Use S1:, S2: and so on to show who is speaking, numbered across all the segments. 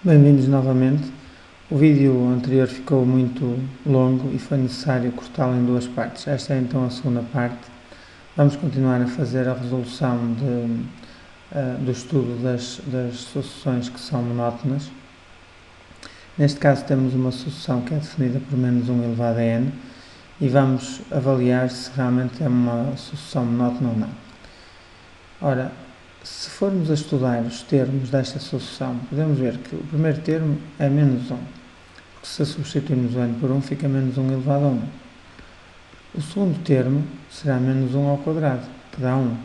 S1: Bem-vindos novamente. O vídeo anterior ficou muito longo e foi necessário cortá-lo em duas partes. Esta é então a segunda parte. Vamos continuar a fazer a resolução do estudo das sucessões que são monótonas. Neste caso temos uma sucessão que é definida por menos 1 elevado a n e vamos avaliar se realmente é uma sucessão monótona ou não. Ora, se formos a estudar os termos desta sucessão, podemos ver que o primeiro termo é menos 1, porque se substituirmos o n por 1 fica menos 1 elevado a 1. O segundo termo será menos 1 ao quadrado, que dá 1.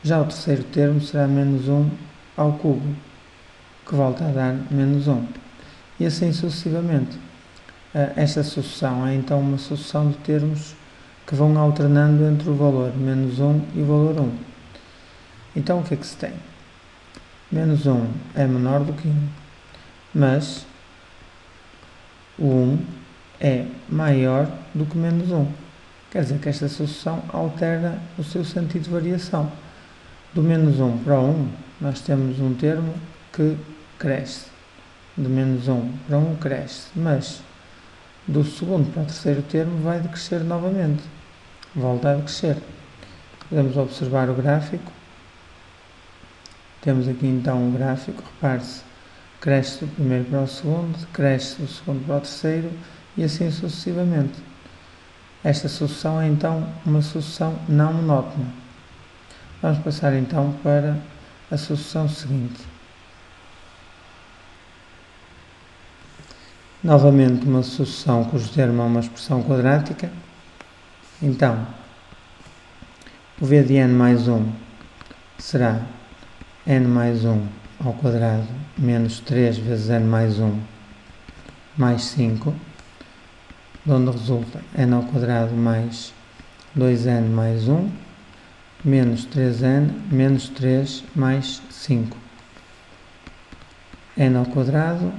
S1: Já o terceiro termo será menos 1 ao cubo, que volta a dar menos 1. E assim sucessivamente. Esta sucessão é então uma sucessão de termos que vão alternando entre o valor menos 1 e o valor 1. Então o que é que se tem? Menos 1 é menor do que 1, mas o 1 é maior do que menos 1. Quer dizer que esta sucessão altera o seu sentido de variação. Do menos 1 para o 1, nós temos um termo que cresce. De menos 1 para 1 cresce, mas do segundo para o terceiro termo vai decrescer novamente. Volta a decrescer. Podemos observar o gráfico. Temos aqui então um gráfico, repare-se, cresce do primeiro para o segundo, cresce do segundo para o terceiro e assim sucessivamente. Esta sucessão é então uma sucessão não monótona. Vamos passar então para a sucessão seguinte. Novamente uma sucessão cujo termo é uma expressão quadrática. Então, o v de n mais 1 será n mais 1 ao quadrado menos 3 vezes n mais 1 mais 5, de onde resulta n ao quadrado mais 2n mais 1 menos 3n menos 3 mais 5. n ao quadrado,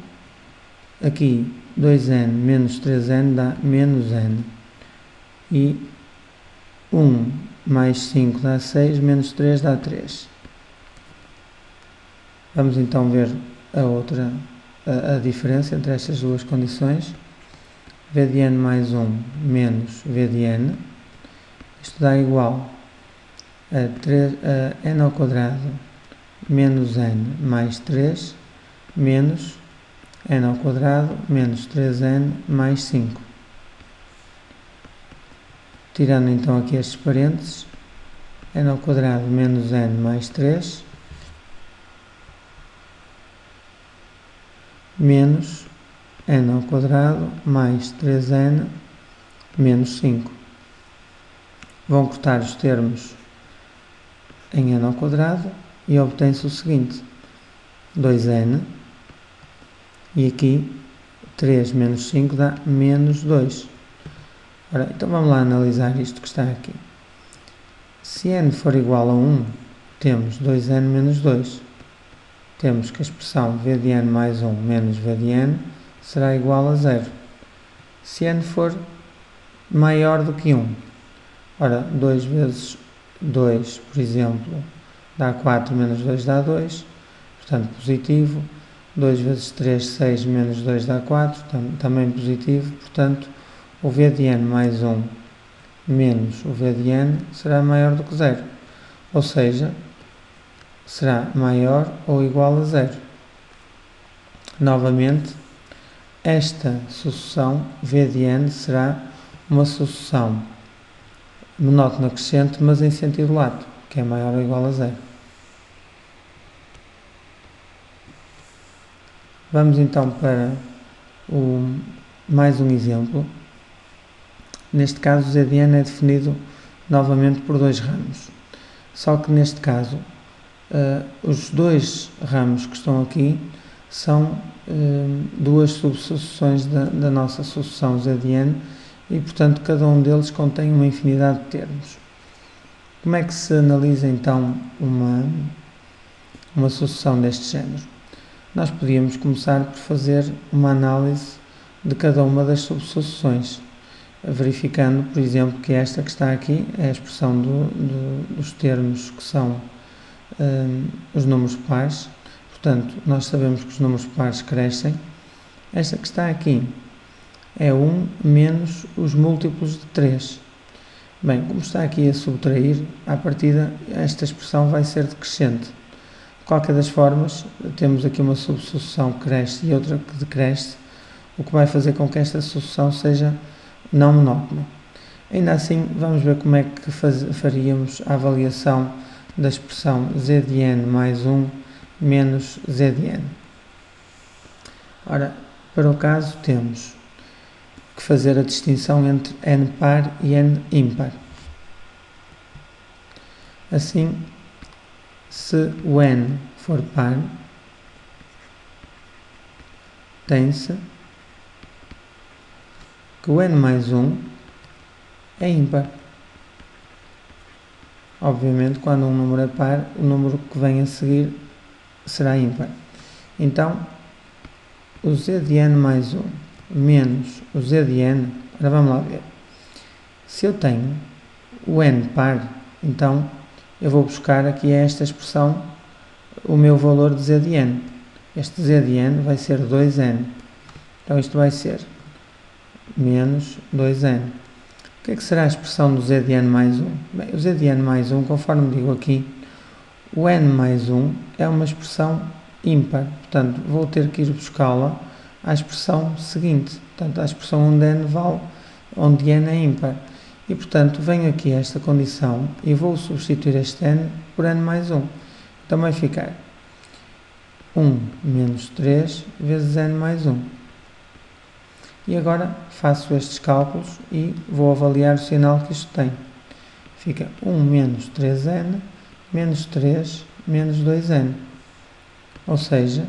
S1: aqui 2n menos 3n dá menos n e 1 mais 5 dá 6, menos 3 dá 3. Vamos então ver a diferença entre estas duas condições. V de n mais 1 menos V de n, isto dá igual a n ao quadrado menos n mais 3 menos n ao quadrado menos 3n mais 5. Tirando então aqui estes parênteses, n ao quadrado menos n mais 3 menos n ao quadrado mais 3n menos 5. Vão cortar os termos em n ao quadrado e obtém-se o seguinte: 2n e aqui 3 menos 5 dá menos 2. Ora, então vamos lá analisar isto que está aqui. Se n for igual a 1, temos 2n menos 2. Temos que a expressão v de n mais 1 menos v de n será igual a 0. Se n for maior do que 1, ora, 2 vezes 2, por exemplo, dá 4, menos 2 dá 2, portanto positivo. 2 vezes 3, 6, menos 2 dá 4, também positivo, portanto o v de n mais 1 menos o v de n será maior do que 0, ou seja, será maior ou igual a 0. Novamente, esta sucessão v de n será uma sucessão monótona crescente, mas em sentido lato, que é maior ou igual a 0. Vamos então para mais um exemplo. Neste caso, o z de n é definido novamente por dois ramos. Só que neste caso, os dois ramos que estão aqui são duas subsucessões da nossa sucessão z de n e, portanto, cada um deles contém uma infinidade de termos. Como é que se analisa, então, uma sucessão deste género? Nós podíamos começar por fazer uma análise de cada uma das subsucessões, verificando, por exemplo, que esta que está aqui é a expressão dos termos que são os números pares. Portanto, nós sabemos que os números pares crescem. Esta que está aqui é 1 menos os múltiplos de 3. Bem, como está aqui a subtrair, à partida esta expressão vai ser decrescente. De qualquer das formas, temos aqui uma subsucessão que cresce e outra que decresce, o que vai fazer com que esta sucessão seja não monótona. Ainda assim, vamos ver como é que faríamos a avaliação da expressão z de n mais 1 menos z de n. Ora, para o caso temos que fazer a distinção entre n par e n ímpar. Assim, se o n for par, tem-se que o n mais 1 é ímpar. Obviamente, quando um número é par, o número que vem a seguir será ímpar. Então, o z de n mais 1 menos o z de n, agora vamos lá ver. Se eu tenho o n par, então eu vou buscar aqui esta expressão o meu valor de z de n. Este z de n vai ser 2n. Então isto vai ser menos 2n. O que é que será a expressão do z de n mais 1? Bem, o z de n mais 1, conforme digo aqui, o n mais 1 é uma expressão ímpar. Portanto, vou ter que ir buscá-la à expressão seguinte. Portanto, à expressão onde n é ímpar. E, portanto, venho aqui a esta condição e vou substituir este n por n mais 1. Então vai ficar 1 menos 3 vezes n mais 1. E agora faço estes cálculos e vou avaliar o sinal que isto tem. Fica 1 menos 3n menos 3 menos 2n. Ou seja,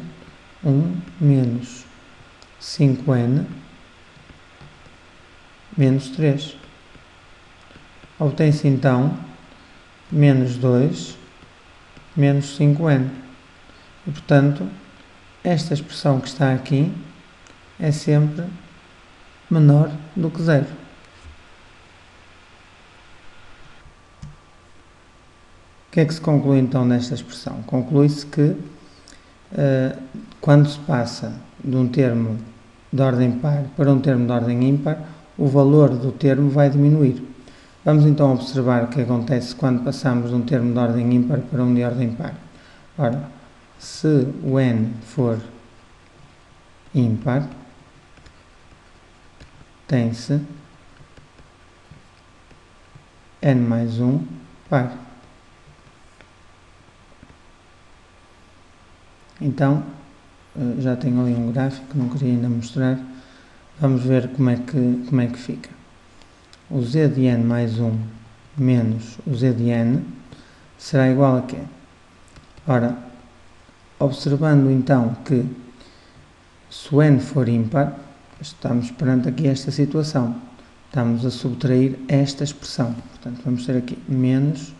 S1: 1 menos 5n menos 3. Obtém-se então menos 2 menos 5n. E, portanto, esta expressão que está aqui é sempre menor do que 0. O que é que se conclui então nesta expressão? Conclui-se que quando se passa de um termo de ordem par para um termo de ordem ímpar, o valor do termo vai diminuir. Vamos então observar o que acontece quando passamos de um termo de ordem ímpar para um de ordem par. Ora, se o n for ímpar, tem-se n mais 1 par. Então, já tenho ali um gráfico que não queria ainda mostrar. Vamos ver como é que fica. O z de n mais 1 menos o z de n será igual a quê? Ora, observando então que se o n for ímpar, estamos perante aqui esta situação. Estamos a subtrair esta expressão. Portanto, vamos ter aqui menos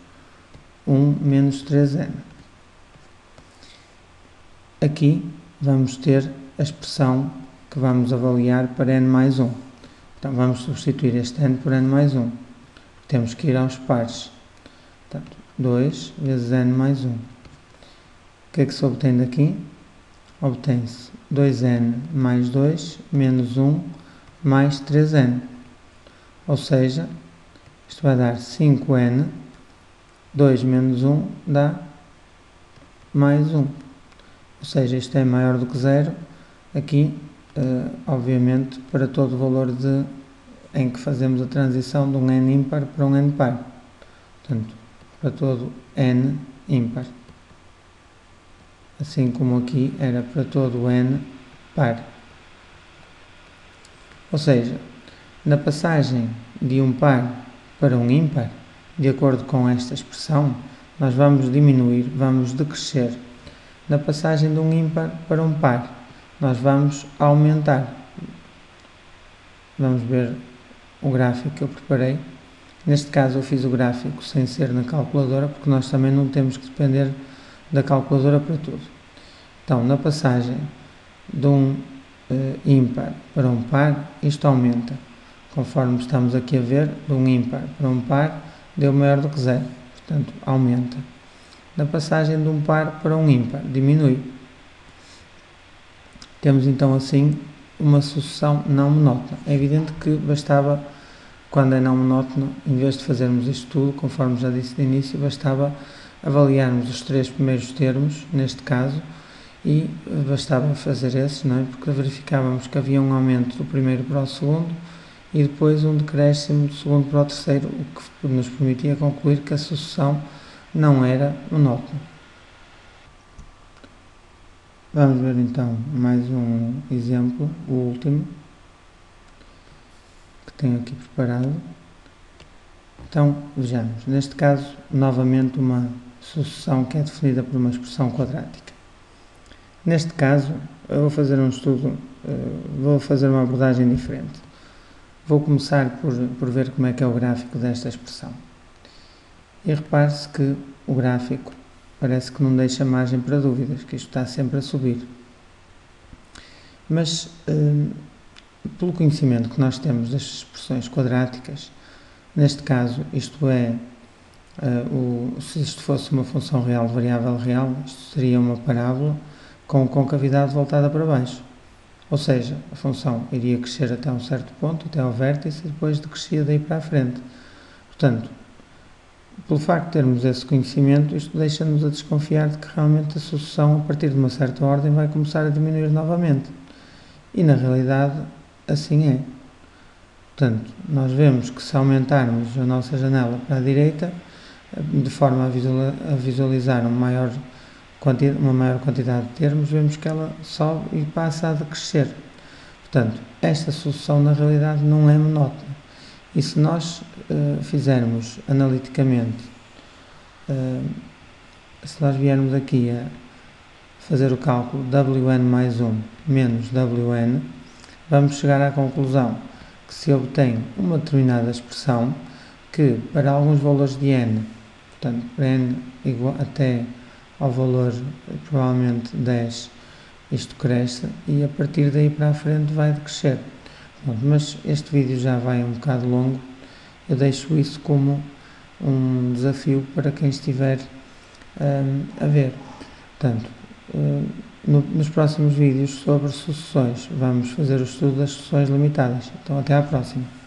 S1: 1 menos 3n. Aqui vamos ter a expressão que vamos avaliar para n mais 1. Então, vamos substituir este n por n mais 1. Temos que ir aos pares. Portanto, 2 vezes n mais 1. O que é que se obtém daqui? Obtém-se 2n mais 2 menos 1 mais 3n. Ou seja, isto vai dar 5n, 2 menos 1 dá mais 1. Ou seja, isto é maior do que 0, aqui, obviamente, para todo o valor em que fazemos a transição de um n ímpar para um n par. Portanto, para todo n ímpar. Assim como aqui era para todo o n par. Ou seja, na passagem de um par para um ímpar, de acordo com esta expressão, nós vamos diminuir, vamos decrescer. Na passagem de um ímpar para um par, nós vamos aumentar. Vamos ver o gráfico que eu preparei. Neste caso eu fiz o gráfico sem ser na calculadora, porque nós também não temos que depender da calculadora para tudo. Então, na passagem de um ímpar para um par, isto aumenta. Conforme estamos aqui a ver, de um ímpar para um par, deu maior do que 0. Portanto, aumenta. Na passagem de um par para um ímpar, diminui. Temos então assim uma sucessão não monótona. É evidente que bastava, quando é não monótono, em vez de fazermos isto tudo, conforme já disse de início, bastava avaliarmos os 3 primeiros termos, neste caso, e bastava fazer esses, não é? Porque verificávamos que havia um aumento do primeiro para o segundo e depois um decréscimo do segundo para o terceiro, o que nos permitia concluir que a sucessão não era monótona. Vamos ver então mais um exemplo, o último, que tenho aqui preparado. Então, vejamos, neste caso, novamente uma sucessão que é definida por uma expressão quadrática. Neste caso, eu vou fazer um estudo, vou fazer uma abordagem diferente. Vou começar por ver como é que é o gráfico desta expressão. E repare-se que o gráfico parece que não deixa margem para dúvidas, que isto está sempre a subir. Mas, pelo conhecimento que nós temos das expressões quadráticas, neste caso, isto é, se isto fosse uma função real de variável real, isto seria uma parábola com concavidade voltada para baixo. Ou seja, a função iria crescer até um certo ponto, até ao vértice, e depois decrescia daí para a frente. Portanto, pelo facto de termos esse conhecimento, isto deixa-nos a desconfiar de que realmente a sucessão, a partir de uma certa ordem, vai começar a diminuir novamente. E, na realidade, assim é. Portanto, nós vemos que se aumentarmos a nossa janela para a direita, de forma a visualizar uma maior quantidade de termos, vemos que ela sobe e passa a decrescer. Portanto, esta sucessão na realidade não é monótona. E se nós fizermos analiticamente, se nós viermos aqui a fazer o cálculo Wn mais 1 menos Wn, vamos chegar à conclusão que se obtém uma determinada expressão que para alguns valores de n, portanto para n igual até ao valor provavelmente 10, isto cresce e a partir daí para a frente vai decrescer. Bom, mas este vídeo já vai um bocado longo, eu deixo isso como um desafio para quem estiver a ver. Portanto, nos próximos vídeos sobre sucessões vamos fazer o estudo das sucessões limitadas. Então até à próxima.